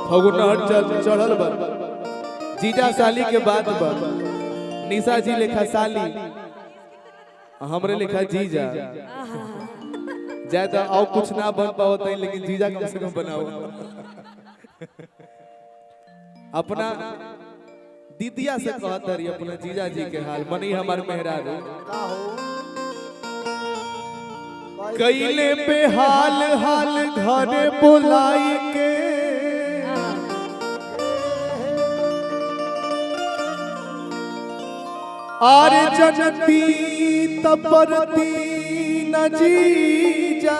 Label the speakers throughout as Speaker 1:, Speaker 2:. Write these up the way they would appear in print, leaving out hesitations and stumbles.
Speaker 1: फगुनहर चढ़ल बा जीजा साली के बात बा निशा जी लेखा साली हमरे लेखा जीजा ज्यादा और कुछ ना बन पाओ तो लेकिन जीजा कम से कम बनाओ अपना दीदिया से कहत रही अपना जीजा जी के हाल मनी हमार मेहरारू कैले पे हाल हाल घरे बोलाई के आरे जनती तपरती न जीजा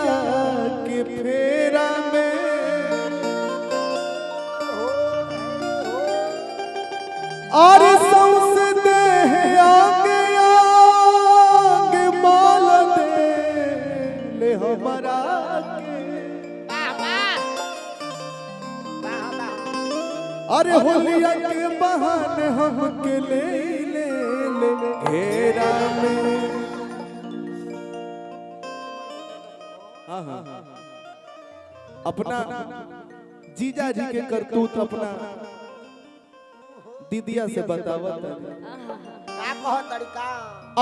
Speaker 1: के फेरा में आरे सौंसे दे आगे आगे माल दे ले हमारा के अरे होलिया के बहाने हम के ले ले घेरा में हाँ अपना जीजा जी के करतूत अपना दीदिया से बतावत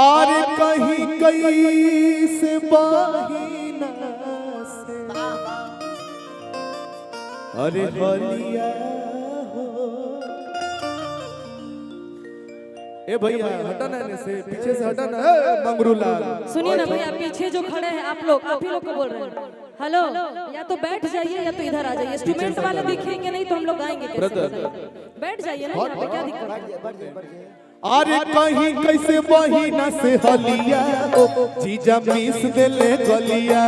Speaker 1: और कहीं कहीं से बहिना से अरे होलिया ए भैया हटा ना से पीछे से हटा ना मंगरू लाल
Speaker 2: सुनिए ना भैया पीछे जो खड़े हैं आप लोग आप ही लोग को बोल रहे हैं हेलो या तो बैठ जाइए या तो इधर आ जाइए इंस्ट्रूमेंट वाले दिखेंगे नहीं तो हम लोग गाएंगे कैसे बैठ जाइए ना यहाँ पे क्या दिक्कत है
Speaker 1: अरे कहीं कैसे बहिना से हलिया जीजा मिस देले गलिया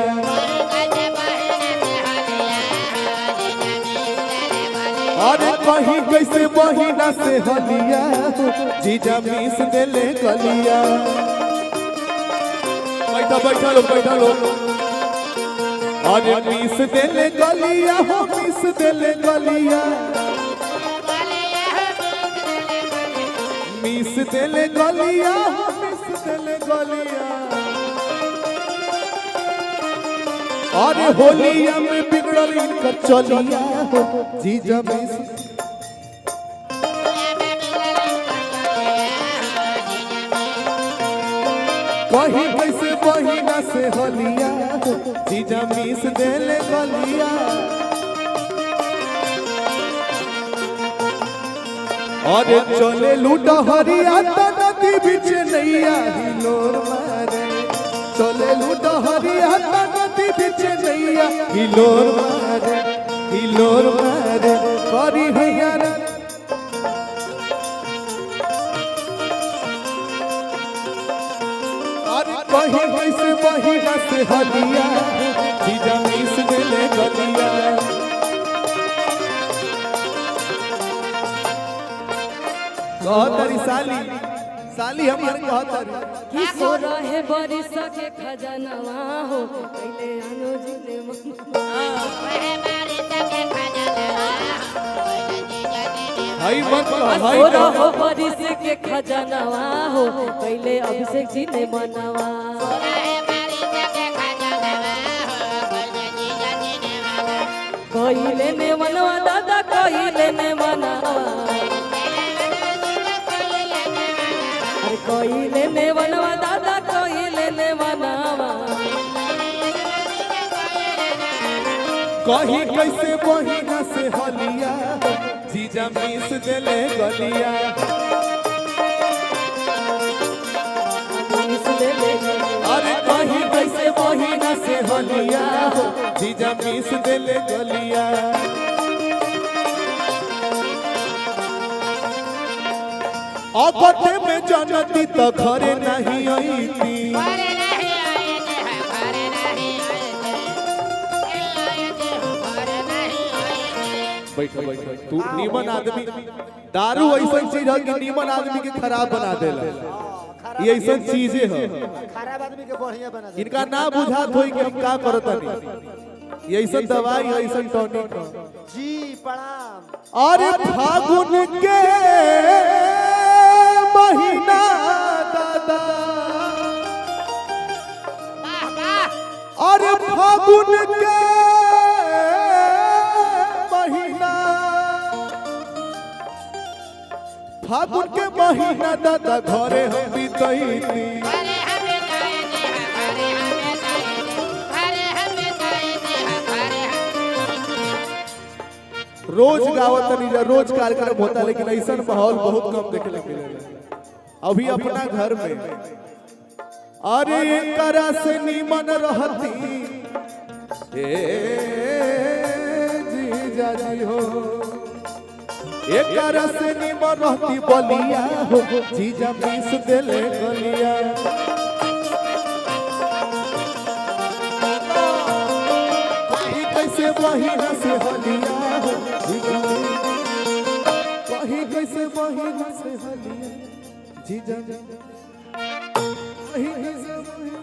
Speaker 1: अरे कहीं कैसे बहिना से हलिया जीजा मिस देले गलिया बैठा लो अरे मिस देले गलिया हो मिस देले गलिया मिस देले गलिया हो मिस देले गलिया अरे होलिया में बिगड़ल इनकर चलिया हो जीजा मिस कहीं कैसे बहिना से होलिया हो जीजा मिस देले गलिया अरे चले लूटा हरिया नदी बीच नैया हिलोर मारे चले लूटा हरिया नदी बीच नैया हिलोर मारे करी भैया अरे कहीं कैसे बहिना से हलिया जीजा मिस देले गलिया कहतरी साली हमारे कहतरी
Speaker 2: कि सो रहे बरिस के खजानवा हो पहले अनुज ने
Speaker 1: हाय मत हाय
Speaker 2: सो रहे बरिस के खजानवा हो पहले अभिषेक जी ने मनावा कहिले ने मनवा दादा कहिले ने मनावा कहिले ने मनवा दादा कहिले ने मनावा
Speaker 1: कहीं कैसे बहिना से हलिया जीजा मिस देले गलिया अरे कहीं कैसे बहिना से हलिया जीजा मिस देले गलिया अगते में जनती तो घरे नहीं आईती बैठो तू नीमन आदमी दारू ऐसा चीज है कि नीमन आदमी के खराब बना देला ये ऐसा चीजें है
Speaker 3: खराब आदमी के बढ़िया बना दे
Speaker 1: इनका ना बुझात होई कि हम का करतनी ये ऐसा दवाई है ऐसा टॉनिक
Speaker 3: जी प्रणाम
Speaker 1: अरे फागुन के महीना दादा अरे फागुन के महीना फागुन के महीना दादा घरे हम बीतैती रोज गावत नहीं रोज कार्यक्रम होता लेकिन ऐसा माहौल बहुत कम देखे मिलेला अभी अपना घर में अरे करा से नीमन रहती जीजा जी हो एक करा से नीमन रहती बलिया हो जीजा पीस देले गलिया कहीं कैसे बहिना से हलिया हो कहीं कैसे बहिना से हलिया जीजा कहीं कैसे बहिना